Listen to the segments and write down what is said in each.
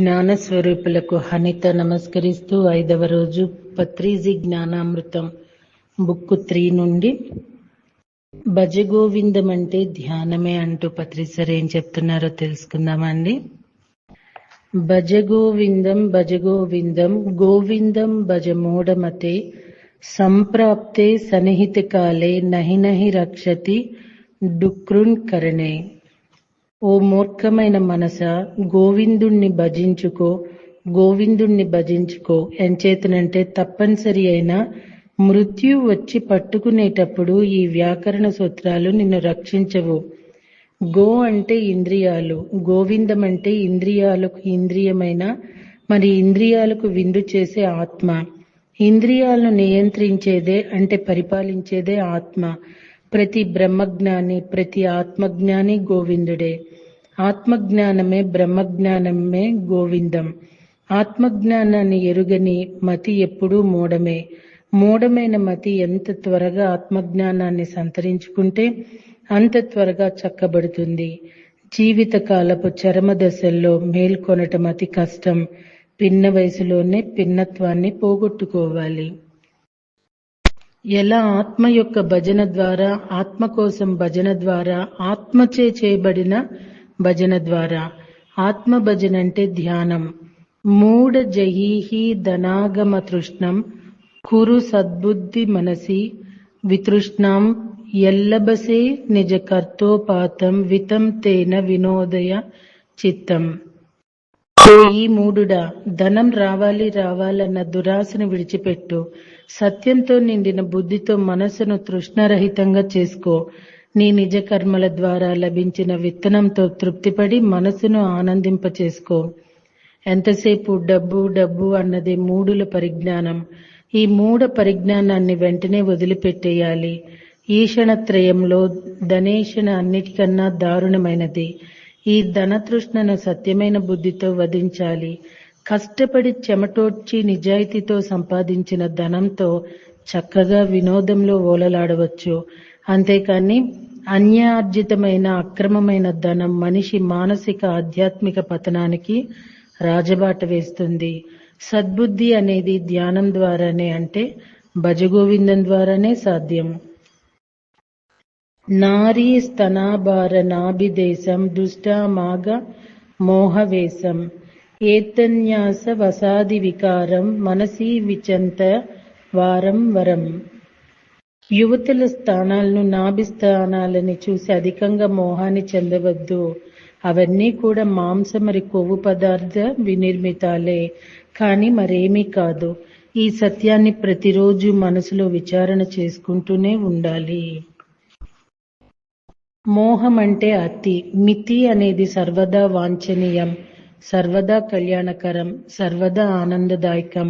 జ్ఞాన స్వరూపులకు హనిత నమస్కరిస్తూ 5వ రోజు పత్రిజీ జ్ఞానామృతం బుక్ 3 నుండి భజగోవిందం అంటే ధ్యానమే అంటూ పత్రిసర్ ఏం చెప్తున్నారో తెలుసుకుందామండి. భజగోవిందం భజగోవిందం గోవిందం భజమూఢమతే సంప్రాప్తే సన్నిహిత కాలే నహి నహి రక్షతి డుక్రున్ కరణే. ఓ మూర్ఖమైన మనస, గోవిందుణ్ణి భజించుకో, గోవిందుణ్ణి భజించుకో. ఎంచేతనంటే తప్పనిసరి అయిన మృత్యు వచ్చి పట్టుకునేటప్పుడు ఈ వ్యాకరణ సూత్రాలు నిన్ను రక్షించవు. గో అంటే ఇంద్రియాలు, గోవిందం అంటే ఇంద్రియాలకు ఇంద్రియమైన మరి ఇంద్రియాలకు విందు చేసే ఆత్మ. ఇంద్రియాలను నియంత్రించేదే అంటే పరిపాలించేదే ఆత్మ. ప్రతి బ్రహ్మజ్ఞాని ప్రతి ఆత్మజ్ఞాని గోవిందుడే. ఆత్మజ్ఞానమే బ్రహ్మజ్ఞానమే గోవిందం. ఆత్మజ్ఞానాన్ని ఎరుగని మతి ఎప్పుడూ మూఢమే. మూఢమైన మతి ఎంత త్వరగా ఆత్మజ్ఞానాన్ని సంతరించుకుంటే అంత త్వరగా చక్కబడుతుంది. జీవితకాలపు చరమ దశల్లో మేల్కొనటం అతి కష్టం. పిన్న వయసులోనే పిన్నత్వాన్ని పోగొట్టుకోవాలి. ఎలా ఆత్మ యొక్క భజన ద్వారా, ఆత్మ కోసం భజన ద్వారా, ఆత్మచే చేయబడిన భజన ద్వారా. ఆత్మ భజన అంటే ధ్యానం. మూఢ జహీహి ధనాగమ తృష్ణం కురు సద్బుద్ధి మనసి వితృష్ణాం ఎల్లబసే నిజ కర్తోపాతం వితం తేన వినోదయ చిత్తం. ఈ మూడుడా, ధనం రావాలి రావాలన్న దురాశను విడిచిపెట్టు. సత్యంతో నిండిన బుద్ధితో మనసును తృష్ణరహితంగా చేసుకో. నీ నిజ కర్మల ద్వారా లభించిన విత్తనంతో తృప్తిపడి మనసును ఆనందింపచేసుకో. ఎంతసేపు డబ్బు డబ్బు అన్నదే మూఢుల పరిజ్ఞానం. ఈ మూఢ పరిజ్ఞానాన్ని వెంటనే వదిలిపెట్టేయాలి. ఈషణత్రయంలో ధనేషణ అన్నిటికన్నా దారుణమైనది. ఈ ధనతృష్ణను సత్యమైన బుద్ధితో వధించాలి. కష్టపడి చెమటోడ్చి నిజాయితీతో సంపాదించిన ధనంతో చక్కగా వినోదంలో ఓలలాడవచ్చు. అంతేకాని అన్యార్జితమైన అక్రమమైన ధనం మనిషి మానసిక ఆధ్యాత్మిక పతనానికి రాజబాట వేస్తుంది. సద్బుద్ధి అనేది ధ్యానం ద్వారానే, అంటే భజగోవిందం ద్వారానే సాధ్యం. నారీ స్తనాభార నాభిదేశం దుష్టామాగ మోహవేశం ఏతన్యాస వసాది వికారం మనసి విచంత వారం వరం. యువతుల స్థానాలను నాభి స్థానాలని చూసి అధికంగా మోహాన్ని చెందవద్దు. అవన్నీ కూడా మాంస మరి కొవ్వు పదార్థ వినిర్మితాలే, కానీ మరేమీ కాదు. ఈ సత్యాన్ని ప్రతిరోజు మనసులో విచారణ చేసుకుంటూనే ఉండాలి. మోహం అంటే అతి. మితి అనేది సర్వదా వాంఛనీయం, సర్వదా కళ్యాణకరం, సర్వదా ఆనందదాయకం.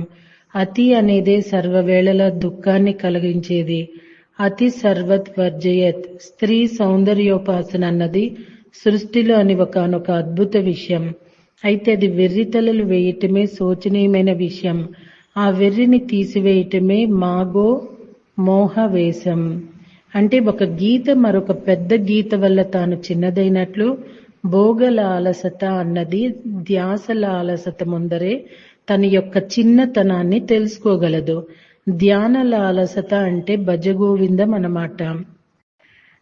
అతి అనేదే సర్వవేళలా దుఃఖాన్ని కలిగించేది. అతి సర్వత్ వర్జయత్. స్త్రీ సౌందర్యోపాసన అన్నది సృష్టిలో అని ఒకనొక అద్భుత విషయం. అయితే అది వెర్రితలలు వేయటమే శోచనీయమైన విషయం. ఆ వెర్రిని తీసివేయటమే మాగో మోహవేశం. అంటే ఒక గీత మరొక పెద్ద గీత వల్ల తాను చిన్నదైనట్లు భోగల అలసత అన్నది ధ్యాసల అలసత ముందరే తన యొక్క చిన్నతనాన్ని తెలుసుకోగలదు. ధ్యానల అలసత అంటే భజగోవిందం అన్నమాట.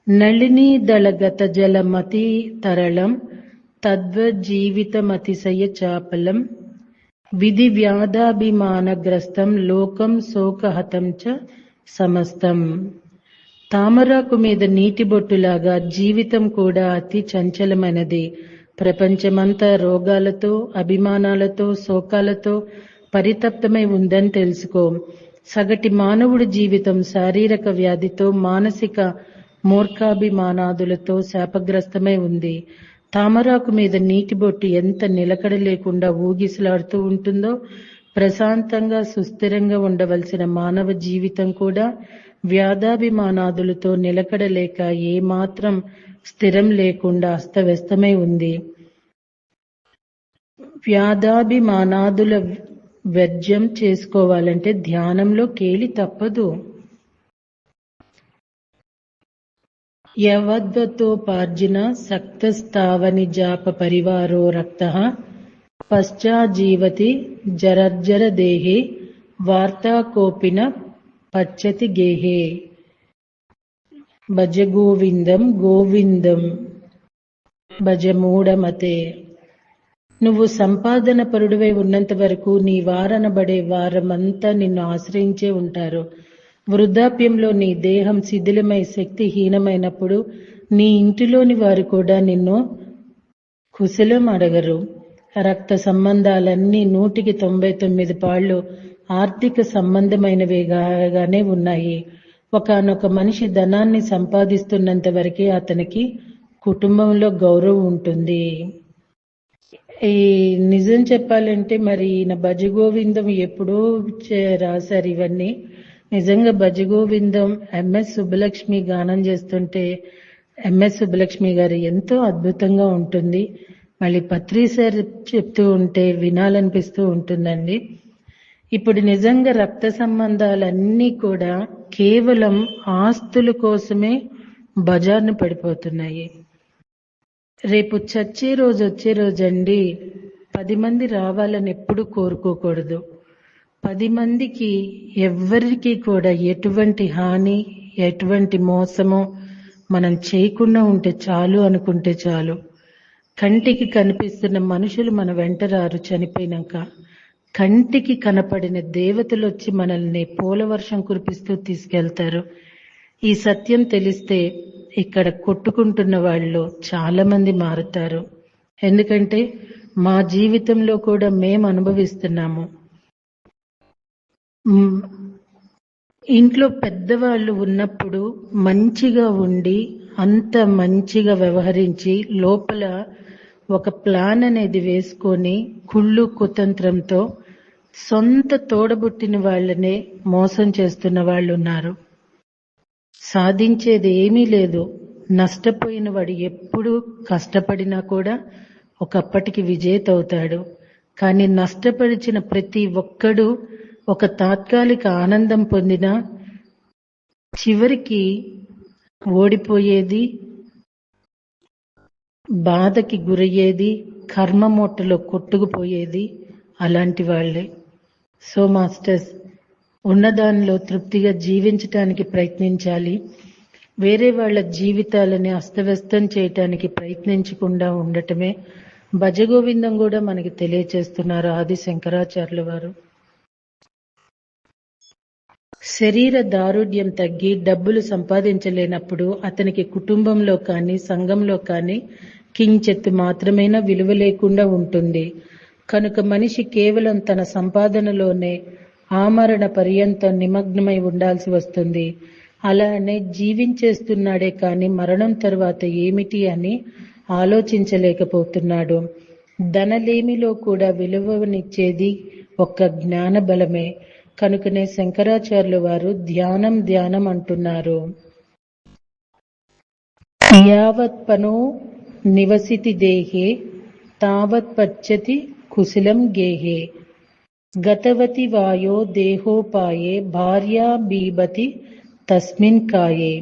నళినీ దళగత జలమతి తరళం తద్వజ్జీవితమతిశయ చాపలం విధి వ్యాధాభిమానగ్రస్తం లోకం శోకహతం చ సమస్తం. తామరాకు మీద నీటి బొట్టులాగా జీవితం కూడా అతి చంచలమైనది. ప్రపంచమంతా రోగాలతో, అభిమానాలతో, శోకాలతో పరితప్తమై ఉందని తెలుసుకో. సగటి మానవుడి జీవితం శారీరక వ్యాధితో, మానసిక మూర్ఖాభిమానాదులతో శాపగ్రస్తమై ఉంది. తామరాకు మీద నీటి బొట్టు ఎంత నిలకడ లేకుండా ఊగిసలాడుతూ ఉంటుందో, ప్రశాంతంగా సుస్థిరంగా ఉండవలసిన మానవ జీవితం కూడా వ్యాధాభిమానాదులతో నిలకడలేక ఏమాత్రం స్థిరం లేకుండా అస్తవ్యస్తమై ఉంది. వ్యాధాభిమానాదుల వర్జ్యం చేసుకోవాలంటే ధ్యానంలో కేలి తప్పదు. యవద్వతోపార్జున సక్తస్థావని జాప పరివారో రక్తః పశ్చాజీవతి జరర్జర దేహే వార్తాకోపిన పచ్చతి గేహే. భజ గోవిందం గోవిందం భజ మూఢమతే. నువ్వు సంపాదన పరుడివై ఉన్నంత వరకు నీ వారనబడే వారమంతా నిన్ను ఆశ్రయించే ఉంటారు. వృద్ధాప్యంలో నీ దేహం శిథిలమై శక్తిహీనమైనప్పుడు నీ ఇంటిలోని వారు కూడా నిన్ను కుశలం అడగరు. రక్త సంబంధాలన్నీ 199 పాళ్ళు ఆర్థిక సంబంధమైనవిగానే ఉన్నాయి. ఒకానొక మనిషి ధనాన్ని సంపాదిస్తున్నంత వరకే అతనికి కుటుంబంలో గౌరవం ఉంటుంది. ఈ నిజం చెప్పాలంటే మరి ఈయన భజగోవిందం ఎప్పుడో రాశారు ఇవన్నీ. నిజంగా భజగోవిందం ఎంఎస్ సుబ్బలక్ష్మి గానం చేస్తుంటే ఎంఎస్ సుబ్బలక్ష్మి గారు ఎంతో అద్భుతంగా ఉంటుంది. మళ్ళీ పత్రి సార్ చెప్తూ ఉంటే వినాలనిపిస్తూ ఉంటుందండి. ఇప్పుడు నిజంగా రక్త సంబంధాలన్నీ కూడా కేవలం ఆస్తుల కోసమే బజార్ను పడిపోతున్నాయి. రేపు వచ్చే రోజు అండి 10 మంది రావాలని ఎప్పుడు కోరుకోకూడదు. 10 మందికి ఎవ్వరికి కూడా ఎటువంటి హాని ఎటువంటి మోసము మనం చేయకుండా ఉంటే చాలు అనుకుంటే చాలు. కంటికి కనిపిస్తున్న మనుషులు మన వెంట రారు. చనిపోయినాక కంటికి కనపడిన దేవతలు వచ్చి మనల్ని పూలవర్షం కురిపిస్తూ తీసుకెళ్తారు. ఈ సత్యం తెలిస్తే ఇక్కడ కొట్టుకుంటున్న వాళ్ళు చాలా మంది మారుతారు. ఎందుకంటే మా జీవితంలో కూడా మేము అనుభవిస్తున్నాము. ఇంట్లో పెద్దవాళ్ళు ఉన్నప్పుడు మంచిగా ఉండి అంత మంచిగా వ్యవహరించి లోపల ఒక ప్లాన్ అనేది వేసుకొని కుళ్ళు కుతంత్రంతో సొంత తోడబుట్టిన వాళ్ళనే మోసం చేస్తున్న వాళ్ళు ఉన్నారు. సాధించేది ఏమీ లేదు. నష్టపోయిన వాడు ఎప్పుడు కష్టపడినా కూడా ఒకప్పటికి విజేత అవుతాడు. కానీ నష్టపరిచిన ప్రతి ఒక్కడు ఒక తాత్కాలిక ఆనందం పొందినా చివరికి ఓడిపోయేది, బాధకి గురయ్యేది, కర్మమూటలో కొట్టుకుపోయేది అలాంటి వాళ్లే. సో మాస్టర్స్, ఉన్నదానిలో తృప్తిగా జీవించటానికి ప్రయత్నించాలి. వేరే వాళ్ళ జీవితాలని అస్తవ్యస్తం చేయటానికి ప్రయత్నించకుండా ఉండటమే భజగోవిందం కూడా మనకి తెలియచేస్తున్నారు ఆది శంకరాచార్యుల వారు. శరీర దారుఢ్యం తగ్గి డబ్బులు సంపాదించలేనప్పుడు అతనికి కుటుంబంలో కానీ సంఘంలో కానీ కించెత్తు మాత్రమైనా విలువ లేకుండా ఉంటుంది. కనుక మనిషి కేవలం తన సంపాదనలోనే ఆమరణ పర్యంతం నిమగ్నమై ఉండాల్సి వస్తుంది. అలానే జీవించేస్తున్నాడే కానీ మరణం తర్వాత ఏమిటి అని ఆలోచించలేకపోతున్నాడు. ధనలేమిలో కూడా విలువనిచ్చేది ఒక్క జ్ఞాన బలమే. కనుకనే శంకరాచార్యుల వారు ధ్యానం ధ్యానం అంటున్నారు. యావత్ పనో నివసితి దేహే తావత్ పచ్చతి కుశలం గేహే. గతవతి వాయో దేహోపాయే భార్యా బీబతి తస్మిన్ కాయే.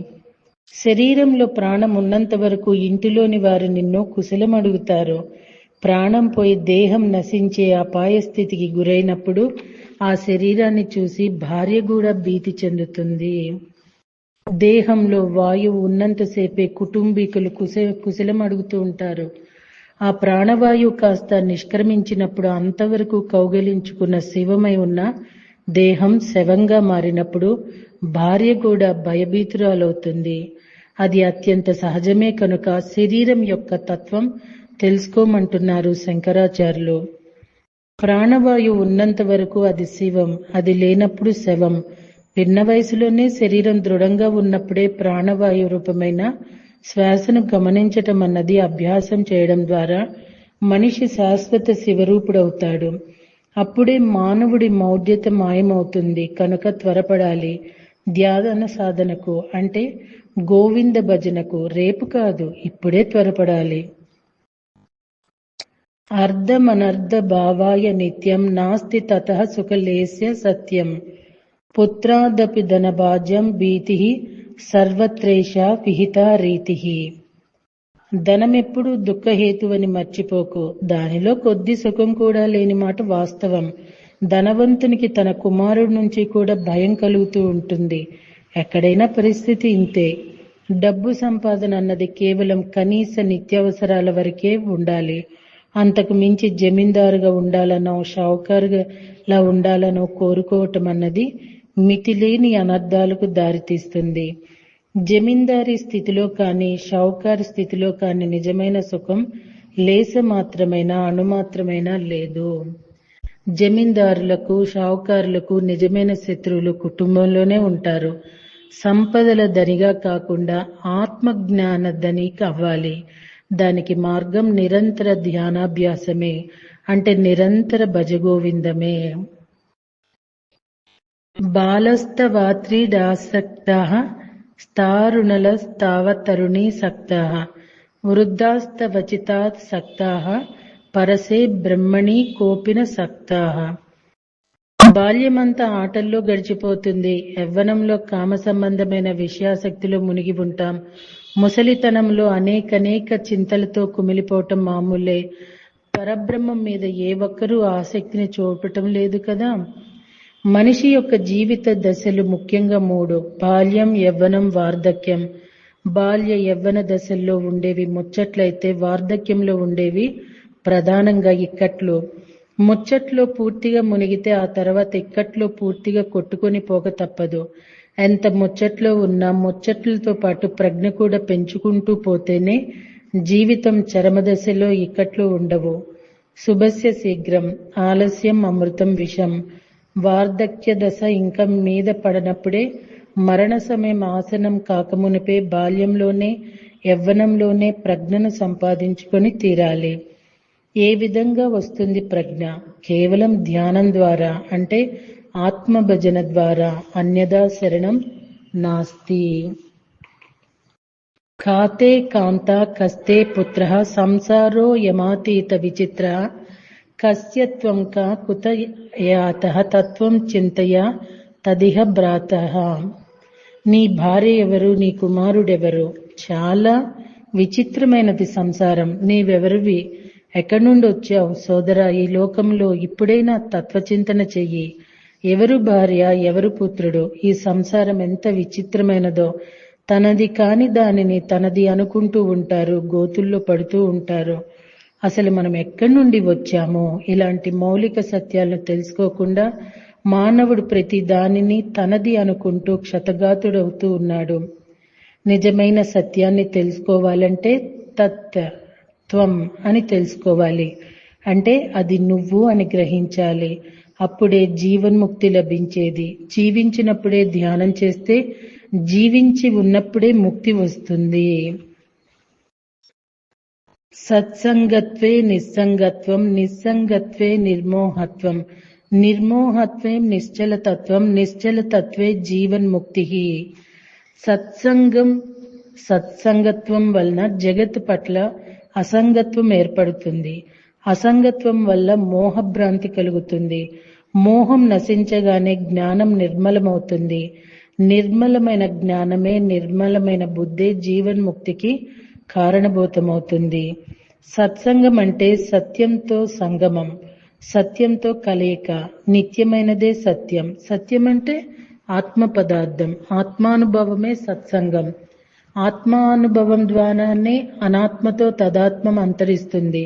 శరీరంలో ప్రాణం ఉన్నంత వరకు ఇంటిలోని వారు నిన్ను కుశలం అడుగుతారు. ప్రాణం పోయి దేహం నశించే అపాయ స్థితికి గురైనప్పుడు ఆ శరీరాన్ని చూసి భార్య కూడా భీతి చెందుతుంది. దేహంలో వాయువు ఉన్నంతసేపే కుటుంబీకులు కుశలం అడుగుతూ ఉంటారు. ఆ ప్రాణవాయువు కాస్త నిష్క్రమించినప్పుడు అంతవరకు కౌగిలించుకున్న శివమై ఉన్న దేహం శవంగా మారినప్పుడు భార్య కూడా భయభీతురాలవుతుంది. అది అత్యంత సహజమే. కనుక శరీరం యొక్క తత్వం తెలుసుకోమంటున్నారు శంకరాచార్యులు. ప్రాణవాయువు ఉన్నంత వరకు అది శివం, అది లేనప్పుడు శవం. పిన్న వయసులోనే శరీరం దృఢంగా ఉన్నప్పుడే ప్రాణవాయు రూపమైన శ్వాసను గమనించటం అన్నది అభ్యాసం చేయడం ద్వారా మనిషి శాశ్వత శివరూపుడవుతాడు. అప్పుడే మానవుడి మౌఢ్యత మాయమవుతుంది. కనుక త్వరపడాలి ధ్యాన సాధనకు, అంటే గోవింద భజనకు. రేపు కాదు, ఇప్పుడే త్వరపడాలి. అర్ధమనర్ధ భావాయ నిత్యం నాస్తి తతః సుఖలేస్య సత్యం. పుత్రాదపి ధనభాజ్యం భీతి సర్వత్రేషా విహితా రీతి. ధనమెప్పుడు దుఃఖహేతువని మర్చిపోకు. దానిలో కొద్ది సుఖం కూడా లేని మాట వాస్తవం. ధనవంతునికి తన కుమారుడి నుంచి కూడా భయం కలుగుతూ ఉంటుంది. ఎక్కడైనా పరిస్థితి ఇంతే. డబ్బు సంపాదన అన్నది కేవలం కనీస నిత్యావసరాల వరకే ఉండాలి. అంతకు మించి జమీందారుగా ఉండాలనో షావుకారులా ఉండాలనో కోరుకోవటం అన్నది మితిలేని అనర్థాలకు దారితీస్తుంది. జమీందారీ స్థితిలో కానీ షావుకారు స్థితిలో కానీ నిజమైన సుఖం లేస మాత్రమైనా అణుమాత్రమైనా లేదు. జమీందారులకు షావుకారులకు నిజమైన శత్రువులు కుటుంబంలోనే ఉంటారు. సంపదల ధనిగా కాకుండా ఆత్మజ్ఞాన ధని అవ్వాలి. దానికి మార్గం నిరంతర ధ్యానాభ్యాసమే, అంటే నిరంతర భజగోవిందమే. బాలస్తవాత్రీడాసక్తాః స్థారుణలస్తావతరుణీ సక్తాః వృద్ధాస్తవచితాసక్తాః పరసే బ్రహ్మణి కోపిన సక్తాః. బాల్యమంతా ఆటల్లో గడిచిపోతుంది. యవ్వనంలో కామ సంబంధమైన విషయాసక్తిలో మునిగి ఉంటాం. ముసలితనంలో అనేక చింతలతో కుమిలిపోవటం మామూలే. పరబ్రహ్మం మీద ఏ ఒక్కరూ ఆసక్తిని చూపటం లేదు కదా. మనిషి యొక్క జీవిత దశలు ముఖ్యంగా 3: బాల్యం, యవ్వనం, వార్ధక్యం. బాల్య యవ్వన దశల్లో ఉండేవి ముచ్చట్లయితే వార్ధక్యంలో ఉండేవి ప్రధానంగా ఇక్కట్లు. ముచ్చట్లో పూర్తిగా మునిగితే ఆ తర్వాత ఇక్కట్లో పూర్తిగా కొట్టుకొని పోక తప్పదు. ఎంత ముచ్చట్లో ఉన్నా ముచ్చట్లతో పాటు ప్రజ్ఞ కూడా పెంచుకుంటూ పోతేనే జీవితం చరమదశలో ఇక్కట్లు ఉండవు. శుభస్య శీఘ్రం, ఆలస్యం అమృతం విషం. వార్ధక్య దశ ఇంకా మీద పడనప్పుడే, మరణ సమయం ఆసనం కాకమునిపే బాల్యంలోనే యవ్వనంలోనే ప్రజ్ఞను సంపాదించుకొని తీరాలి. ఏ విధంగా వస్తుంది ప్రజ్ఞ? కేవలం ధ్యానం ద్వారా, అంటే ఆత్మభజన ద్వారా. అన్యదా శరణం నాస్తి. ఖాతే కాంత కస్తే పుత్ర సంసారో యమాతీత విచిత్ర కస్య త్వం కా కుత యాతః తత్వం చింతయ తదిహ భ్రాతః. నీ భార్య ఎవరు? నీ కుమారుడెవరు? చాలా విచిత్రమైనది సంసారం. నీవెవరివి? ఎక్కడి నుండి వచ్చావు సోదరా? ఈ లోకంలో ఇప్పుడైనా తత్వచింతన చెయ్యి. ఎవరు భార్య, ఎవరు పుత్రుడు? ఈ సంసారం ఎంత విచిత్రమైనదో. తనది కాని దానిని తనది అనుకుంటూ ఉంటారు, గోతుల్లో పడుతూ ఉంటారు. అసలు మనం ఎక్కడి నుండి వచ్చామో ఇలాంటి మౌలిక సత్యాలను తెలుసుకోకుండా మానవుడు ప్రతి దానిని తనది అనుకుంటూ క్షతగాతుడవుతూ ఉన్నాడు. నిజమైన సత్యాన్ని తెలుసుకోవాలంటే త్వం అని తెలుసుకోవాలి. అంటే అది నువ్వు అని గ్రహించాలి. అప్పుడే జీవన్ముక్తి లభించేది. జీవించినప్పుడే ధ్యానం చేస్తే జీవించి ఉన్నప్పుడే ముక్తి వస్తుంది. సత్సంగత్వే నిస్సంగత్వం, నిస్సంగత్వే నిర్మోహత్వం, నిర్మోహత్వే నిశ్చలతత్వం, నిశ్చలతత్వే జీవన్ముక్తి. సత్సంగత్వం వలన జగత్ పట్ల అసంగత్వం ఏర్పడుతుంది. అసంగత్వం వల్ల మోహభ్రాంతి కలుగుతుంది. మోహం నశించగానే జ్ఞానం నిర్మలమవుతుంది. నిర్మలమైన జ్ఞానమే, నిర్మలమైన బుద్ధే జీవన్ముక్తికి కారణభూతమవుతుంది. సత్సంగం అంటే సత్యంతో సంగమం, సత్యంతో కలయిక. నిత్యమైనదే సత్యం. సత్యం అంటే ఆత్మ పదార్థం. ఆత్మానుభవమే సత్సంగం. ఆత్మానుభవం ద్వారానే అనాత్మతో తదాత్మం అంతరిస్తుంది.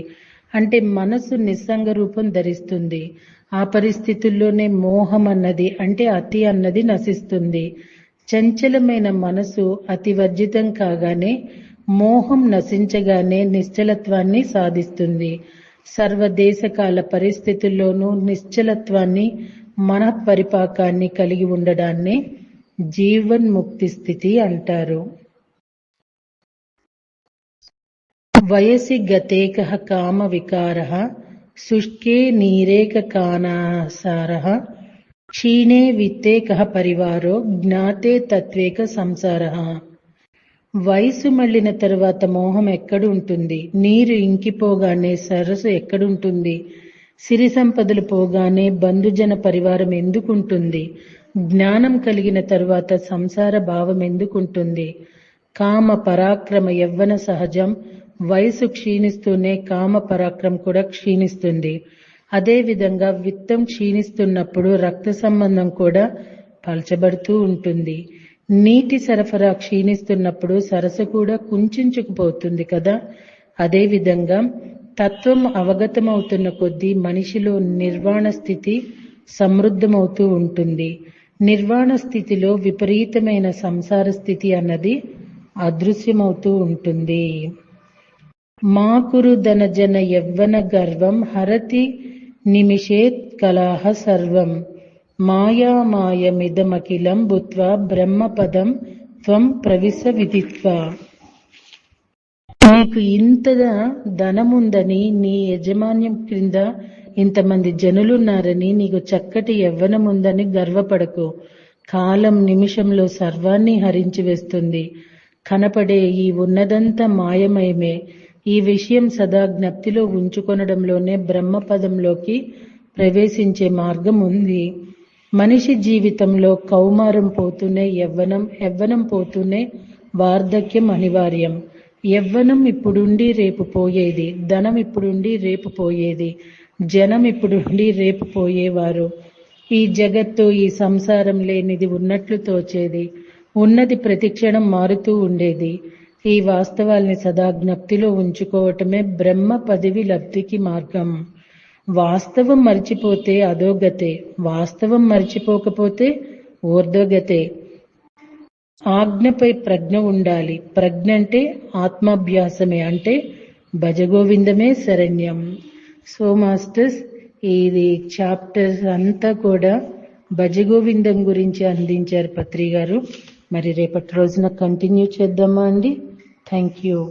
అంటే మనసు నిస్సంగ రూపం ధరిస్తుంది. ఆ పరిస్థితుల్లోనే మోహం అన్నది, అంటే అతి అన్నది నశిస్తుంది. చంచలమైన మనసు అతి వర్జితం కాగానే, మోహం నశించగానే నిశ్చలత్వాన్ని సాధిస్తుంది. సర్వదేశకాల పరిస్థితుల్లోనూ నిశ్చలత్వాన్ని, మనఃపరిపాకాన్ని కలిగి ఉండడాన్ని జీవన్ముక్తి స్థితి అంటారు. వయసి గతేకః కామ వికారః శుష్కే నీరేకకానాసారః క్షీణే విత్తేకః పరివారో జ్ఞాతే తత్వేక సంసారః. వయసు మళ్ళిన తరువాత మోహం ఎక్కడు ఉంటుంది? నీరు ఇంకిపోగానే సరస్సు ఎక్కడుంటుంది? సిరి సంపదలు పోగానే బంధుజన పరివారం ఎందుకుంటుంది? జ్ఞానం కలిగిన తరువాత సంసార భావం ఎందుకుంటుంది? కామ పరాక్రమ యవ్వన సహజం. వయసు క్షీణిస్తూనే కామ పరాక్రమం కూడా క్షీణిస్తుంది. అదేవిధంగా విత్తం క్షీణిస్తున్నప్పుడు రక్త సంబంధం కూడా పలచబడుతూ ఉంటుంది. నీటి సరఫరా క్షీణిస్తున్నప్పుడు సరస్సు కూడా కుంచుకుపోతుంది కదా. అదేవిధంగా తత్వం అవగతమవుతున్న కొద్దీ మనిషిలో నిర్వాణ స్థితి సమృద్ధమవుతూ ఉంటుంది. నిర్వాణ స్థితిలో విపరీతమైన సంసార స్థితి అన్నది అదృశ్యమవుతూ ఉంటుంది. మాకురు ధనజన యవ్వన గర్వం హరతి నిమిషేత్ కలాహ సర్వం మాయామాయమిదమఖిలం భూత్వా బ్రహ్మపదం త్వం ప్రవిశ విదిత్వా. నీకు ఇంతగా ధనముందని, నీ యజమాన్యం క్రింద ఇంతమంది జనులున్నారని, నీకు చక్కటి యవ్వనముందని గర్వపడకు. కాలం నిమిషంలో సర్వాన్ని హరించి వేస్తుంది. కనపడే ఈ ఉన్నదంతా మాయమయమే. ఈ విషయం సదా జ్ఞప్తిలో ఉంచుకొనడంలోనే బ్రహ్మపదంలోకి ప్రవేశించే మార్గం ఉంది. మనిషి జీవితంలో కౌమారం పోతూనే యవ్వనం పోతూనే వార్ధక్యం అనివార్యం. యవ్వనం ఇప్పుడుండి రేపు పోయేది, ధనం ఇప్పుడుండి రేపు పోయేది, జనం ఇప్పుడుండి రేపు పోయేవారు. ఈ జగత్తు, ఈ సంసారం లేనిది ఉన్నట్లు తోచేది, ఉన్నది ప్రతిక్షణం మారుతూ ఉండేది. ఈ వాస్తవాల్ని సదా జ్ఞప్తిలో ఉంచుకోవటమే బ్రహ్మ పదవి లబ్ధికి మార్గం. వాస్తవం మర్చిపోతే అధోగతే, వాస్తవం మర్చిపోకపోతే ఊర్ధ్వగతే. ఆజ్ఞపై ప్రజ్ఞ ఉండాలి. ప్రజ్ఞ అంటే ఆత్మాభ్యాసమే, అంటే భజగోవిందమే శరణ్యం. సో మాస్టర్స్, ఇది చాప్టర్స్ అంతా కూడా భజగోవిందం గురించి అందించారు పత్రి గారు. మరి రేపటి రోజున కంటిన్యూ చేద్దామా అండి? Thank you.